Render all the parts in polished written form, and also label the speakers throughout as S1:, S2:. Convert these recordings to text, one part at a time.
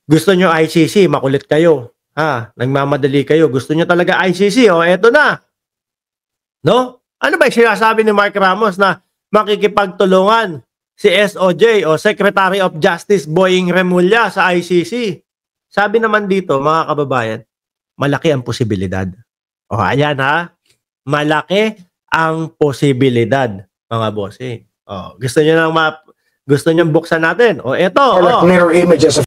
S1: Gusto nyo ICC, makulit kayo. Ha? Nagmamadali kayo. Gusto nyo talaga ICC, o eto na. No? Ano ba yung sinasabi ni Mark Ramos na makikipagtulungan si SOJ o Secretary of Justice Boying Remulla sa ICC? Sabi naman dito, mga kababayan, malaki ang posibilidad. O ayan ha, malaki ang posibilidad, mga bossing. O, gusto nyo nang gusto nyo buksan natin? O eto,
S2: mirror images of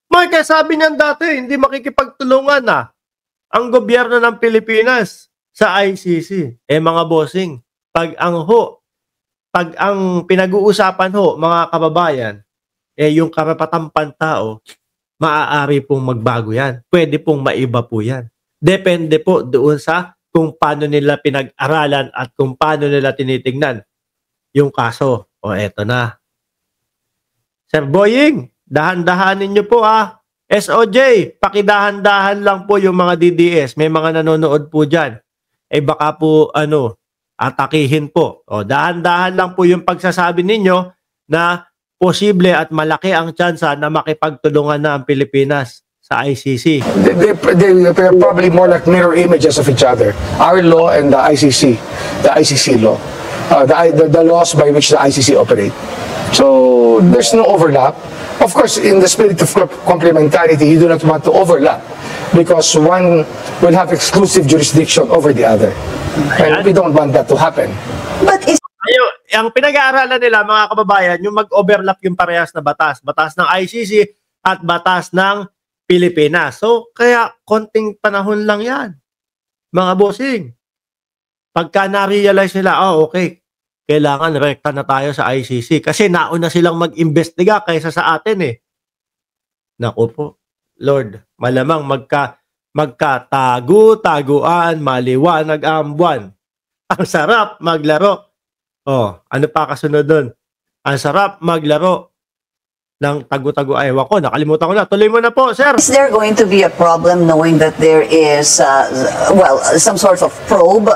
S1: Mark, sabi niyan dati, hindi makikipagtulungan na ang gobyerno ng Pilipinas sa ICC. Mga bossing, pag ang pinag-uusapan mga kababayan, yung karapatang pantao, maaari pong magbago yan. Pwede pong maiba po yan. Depende po doon sa kung paano nila pinag-aralan at kung paano nila tinitingnan yung kaso. O eto na. Sir Boying, dahan-dahanin nyo po SOJ, pakidahan-dahan lang po yung mga DDS. May mga nanonood po dyan. Baka po atakihin po. O dahan-dahan lang po yung pagsasabi ninyo na posible at malaki ang tsansa na makipagtulungan na ang Pilipinas sa ICC.
S2: They're probably more like mirror images of each other. Our law and the ICC law. The laws by which the ICC operate. So there's no overlap. Of course, in the spirit of complementarity, you do not want to overlap because one will have exclusive jurisdiction over the other. And we don't want that to happen.
S1: But ang pinag-aaralan nila, mga kababayan, yung mag-overlap yung parehas na batas. Batas ng ICC at batas ng Pilipinas. So, kaya konting panahon lang yan. Mga bossing. Pagka na-realize nila, okay, kailangan rekta na tayo sa ICC. Kasi nauna silang mag-imbestiga kaysa sa atin Naku po, Lord, malamang magkatago-taguan, maliwanag ang buwan. Ang sarap maglaro. Ano pa kasunod doon? Ang sarap maglaro ng tago-tago. Ewan ko, nakalimutan ko na. Tuloy mo na po, sir.
S3: Is there going to be a problem knowing that there is, some sort of probe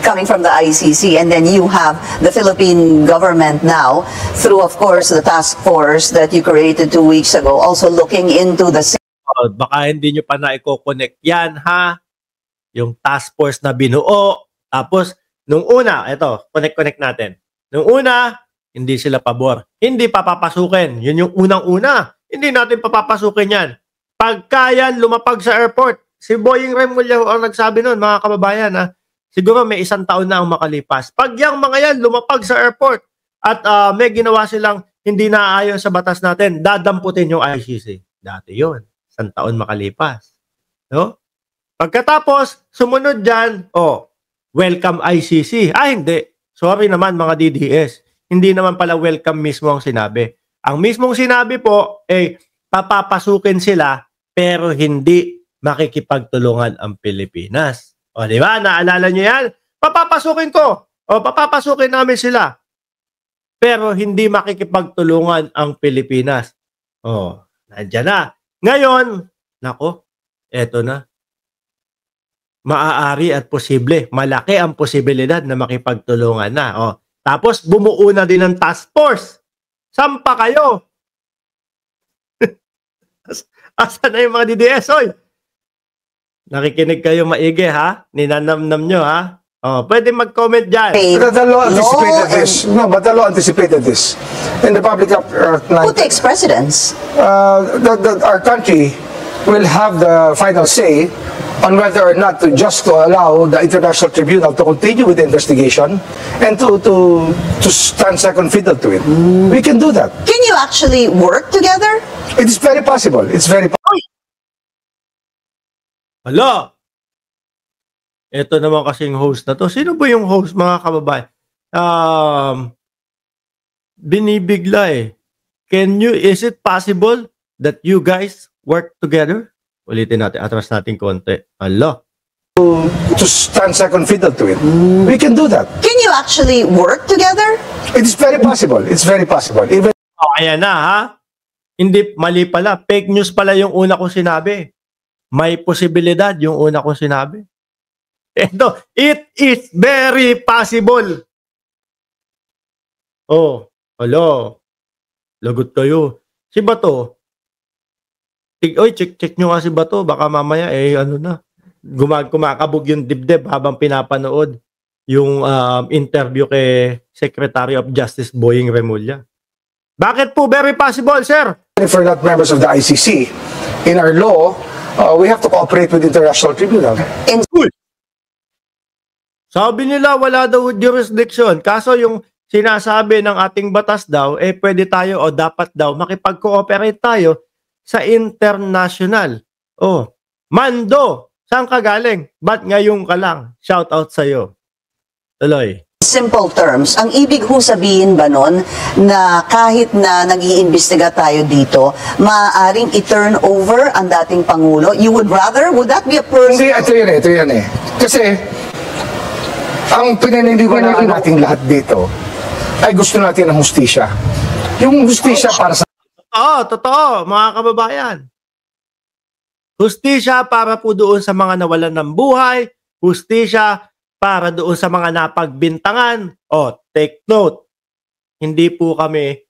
S3: coming from the ICC, and then you have the Philippine government now, through, of course, the task force that you created 2 weeks ago, also looking into the...
S1: Baka hindi nyo pa na i-connect yan, ha? Yung task force na binuo. Tapos, nung una, ito, connect natin. Nung una, hindi sila pabor. Hindi papapasukin. Yun yung unang-una. Hindi natin papapasukin yan. Pagka yan lumapag sa airport, si Boying Remulla ang nagsabi nun, mga kababayan, siguro may 1 taon na ang makalipas. Pag yung mga yan lumapag sa airport at may ginawa silang hindi naaayon sa batas natin, dadamputin yung ICC. Dati yun. 1 taon makalipas. No? Pagkatapos, sumunod dyan, welcome ICC. Hindi. Sorry naman mga DDS. Hindi naman pala welcome mismo ang sinabi. Ang mismong sinabi po, papapasukin sila pero hindi makikipagtulungan ang Pilipinas. Di ba? Naalala nyo yan? Papapasukin ko. Papapasukin namin sila. Pero hindi makikipagtulungan ang Pilipinas. Nandiyan na. Ngayon, nako, eto na. Maaari at posible. Malaki ang posibilidad na makipagtulungan na. Tapos bumuo na din ng task force. Sampa kayo. Asa na yung mga DDS? Nakikinig kayo maigi, ha? Ninanamnam nyo, ha? Pwede mag-comment dyan.
S2: The law anticipated this. No, but the law anticipated this. In the Public Act 9.
S3: Who takes precedence?
S2: Our country will have the final say on whether or not to allow the International Tribunal to continue with the investigation and to stand second fiddle to it. We can do that.
S3: Can you actually work together?
S2: It is very possible. It's very possible.
S1: Hala! Ito naman kasing host na to. Sino ba yung host, mga kababayan? Binibigla is it possible that you guys work together? Ulitin natin, atras natin konti. Hala.
S2: To stand second fiddle to it. We can do that.
S3: Can you actually work together?
S2: It is very possible. It's very possible. Even
S1: ayan na, ha? Hindi, mali pala. Fake news pala yung una kong sinabi. May posibilidad yung una kong sinabi. Ito, it is very possible. Hello. lagot kayo. Si Bato, check nyo nga si Bato, baka mamaya kumakabog yung dibdib habang pinapanood yung interview kay Secretary of Justice Boying Remulla. Bakit po? Very possible, sir.
S2: If we're not members of the ICC, in our law, we have to cooperate with International Tribunal.
S1: Sabi nila wala daw jurisdiction. Kaso yung sinasabi ng ating batas daw, pwede tayo o dapat daw makipag-cooperate tayo sa international. Oh, Mando, saan ka galing? Ba't ngayon ka lang? Shout out sa'yo. Tuloy.
S3: Simple terms, ang ibig ho sabihin ba nun na kahit na nag-iimbestiga tayo dito, maaaring i-turn over ang dating Pangulo? You would rather? Would that be a person?
S2: Hindi, ito yan eh. Kasi, ang pinaniniwalaan natin lahat dito ay gusto natin ng hustisya. Yung hustisya para sa...
S1: Totoo, mga kababayan. Hustisya para po doon sa mga nawalan ng buhay, hustisya para doon sa mga napagbintangan. Take note, hindi po kami,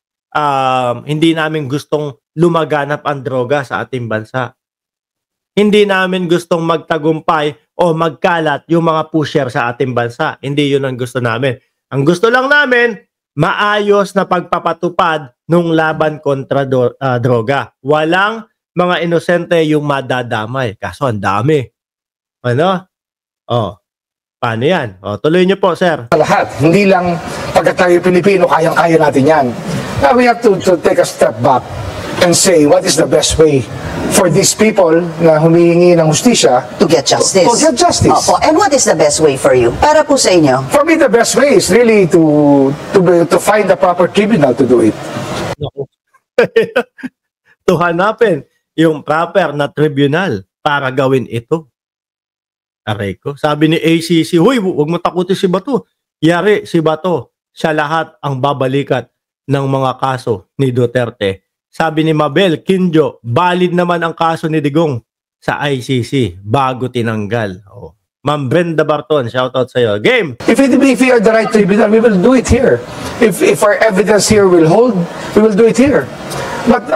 S1: hindi namin gustong lumaganap ang droga sa ating bansa. Hindi namin gustong magtagumpay o magkalat yung mga pusher sa ating bansa. Hindi yun ang gusto namin. Ang gusto lang namin, maayos na pagpapatupad ng laban kontra droga. Walang mga inosente yung madadamay. Kaso ang dami. Ano? Paano yan? Tuloy niyo po, sir.
S2: Lahat. Hindi lang pagkat tayo Pilipino, kayang-kaya natin yan. Now we have to take a step back and say what is the best way for these people na humihingi ng hustisya
S3: To get justice.
S2: To get justice.
S3: Opo. And what is the best way for you? Para po sa inyo?
S2: For me, the best way is really to find the proper tribunal to do it.
S1: To hanapin yung proper na tribunal para gawin ito. Aray ko. Sabi ni ACC, huy, huwag mo takutin si Bato. Yari, si Bato, siya lahat ang babalikat ng mga kaso ni Duterte. Sabi ni Mabel Quinjo, valid naman ang kaso ni Digong sa ICC bago tinanggal. Ma'am Brenda Barton, shoutout sa'yo. Game!
S2: If we are the right tribunal, we will do it here. If our evidence here will hold, we will do it here. But,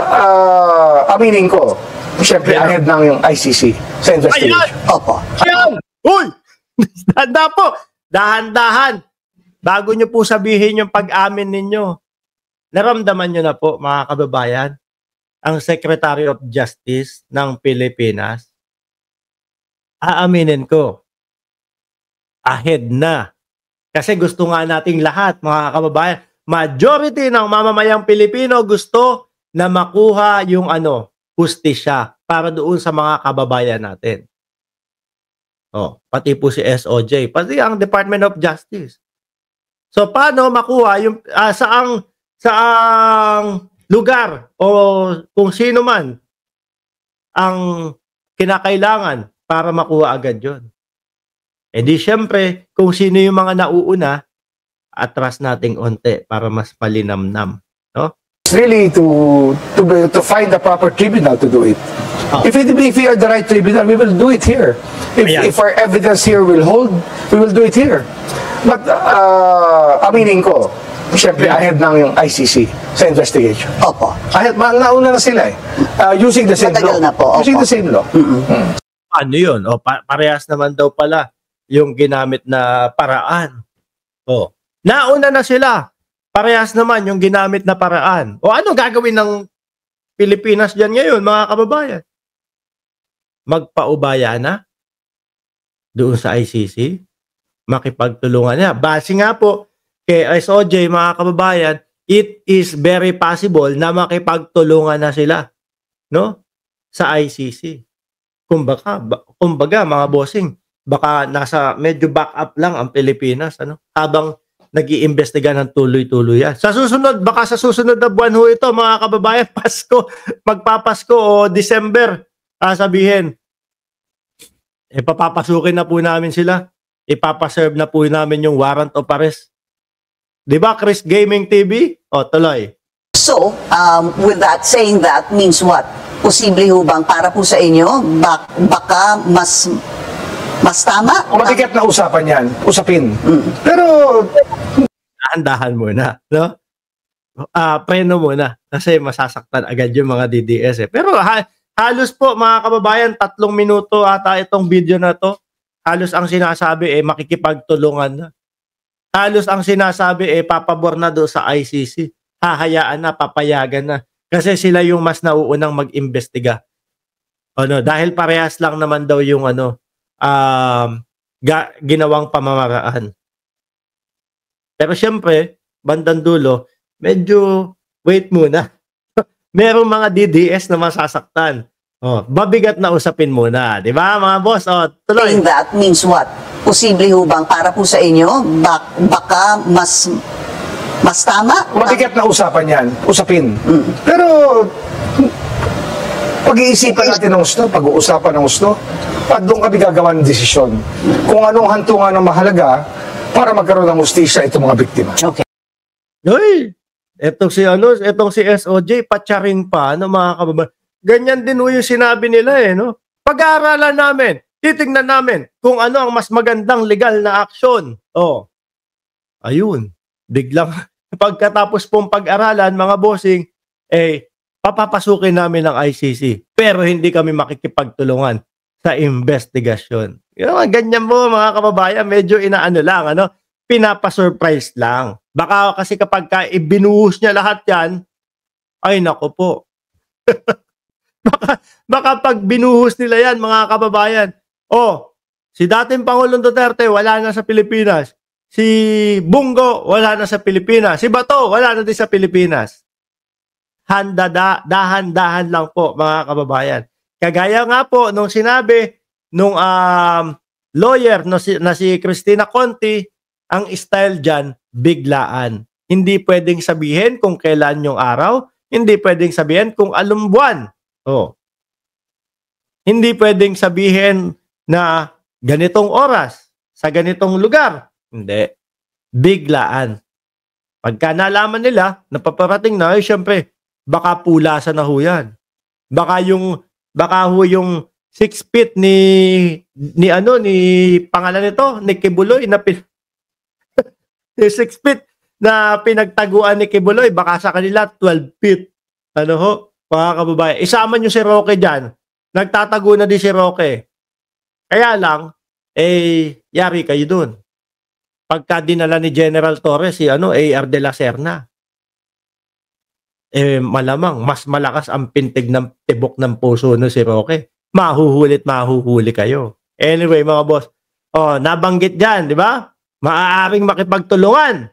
S2: aminin ko, siyempre, ahead ng yung ICC sa investigation.
S3: Opo.
S1: Ayan! Uy! Dahan po! Dahan-dahan! Bago nyo po sabihin yung pag-amin ninyo, naramdaman nyo na po, mga kababayan, ang Secretary of Justice ng Pilipinas, aaminin ko, ahead na. Kasi gusto nga nating lahat, mga kababayan, majority ng mamamayang Pilipino gusto na makuha yung hustisya para doon sa mga kababayan natin. Pati po si SOJ, pati ang Department of Justice. So paano makuha yung saang lugar o kung sino man ang kinakailangan para makuha agad yon. Di syempre kung sino yung mga nauuna, atras nating onte para mas malinamnam, no?
S2: Really to find the proper tribunal to do it. If we are the right tribunal, we will do it here. If our evidence here will hold, we will do it here. But aminin ko, siyempre ahead ng yung ICC sa investigation.
S3: Opo.
S2: Ahead, nauna na sila using the same
S3: Matagal
S2: law.
S3: na po,
S2: Using
S3: opo.
S2: the same law.
S1: Ano yun? Parehas naman daw pala yung ginamit na paraan. Nauna na sila. Parehas naman yung ginamit na paraan. Ano gagawin ng Pilipinas dyan ngayon, mga kababayan? Magpaubaya na doon sa ICC? Makipagtulungan niya. Base nga po kay SOJ, mga kababayan, it is very possible na makipagtulungan na sila, no? Sa ICC. Kumbaga, mga bossing, baka nasa medyo back up lang ang Pilipinas, habang nag-iimbestiga ng tuloy-tuloy yan. Sa susunod na buwan ho ito, mga kababayan, Pasko, magpapasko o December, sabihin, papapasukin na po namin sila, ipapaserve na po namin yung warrant of arrest. Diba, Chris Gaming TV? Tuloy.
S3: So, with that, saying that means what? Posible ho bang para po sa inyo, baka mas tama?
S2: Mabigat na usapan yan. Usapin. Pero
S1: Dahan-dahan muna, no? preno muna kasi masasaktan agad yung mga DDS eh. Pero halos po mga kababayan, 3 minuto ata itong video na to. Halos ang sinasabi eh makikipagtulungan na. Halos ang sinasabi eh papabor na do sa ICC. Hahayaan na, papayagan na. Kasi sila yung mas nauunang mag-imbestiga. Ano, dahil parehas lang naman daw yung ginawang pamamaraan. Pero syempre, bandang dulo, medyo wait muna. Merong mga DDS na masasaktan. Babigat na usapin muna, 'di ba mga boss? Tuloy.
S3: Saying that means what? Posible ho bang para po sa inyo, baka mas tama?
S2: Mabigat na usapan yan, usapin. Pero, pag-iisipan natin ng gusto, pag-uusapan ng gusto, at doon kami gagawa ng desisyon. Kung anong hantungan ang mahalaga para magkaroon ng hustisya itong mga biktima.
S3: Okay.
S1: Hoy, etong si SOJ patsaring pa mga kababayan. Ganyan din yung sinabi nila eh, no? Pag-aaralan namin, titingnan namin kung ano ang mas magandang legal na aksyon. Ayun, biglang pagkatapos pong pag-aralan, mga bossing, papapasukin namin ng ICC. Pero hindi kami makikipagtulungan sa investigasyon. Ganyan mo mga kababayan, medyo inaano lang, pinapasurprise lang. Baka kasi kapag ibinuhos niya lahat yan, ay nako po. baka pag binuhos nila yan, mga kababayan, si dating Pangulong Duterte wala na sa Pilipinas. Si Bungo wala na sa Pilipinas. Si Bato wala na din sa Pilipinas. Dahan-dahan lang po, mga kababayan. Kagaya nga po nung sinabi nung lawyer na si Cristina Conti, ang style dyan, biglaan. Hindi pwedeng sabihin kung kailan yung araw, hindi pwedeng sabihin kung anong buwan. Hindi pwedeng sabihin na ganitong oras, sa ganitong lugar. Hindi. Biglaan. Pagka nalaman nila, napaparating na, syempre, baka pulasan na ho yan. Baka ho yung 6 feet ni pangalan nito, ni Kibuloy, na 6 feet na pinagtaguan ni Kibuloy, baka sa kanila 12 feet. Mga kababayan. Isama nyo si Roque dyan. Nagtatago na din si Roque. Kaya lang, yari kayo dun. Pagka dinala ni General Torres, si AR de la Serna, malamang, mas malakas ang pintig ng tibok ng puso no si Roque. Mahuhuli kayo. Anyway, mga boss, nabanggit dyan, di ba? Maaaring makipagtulungan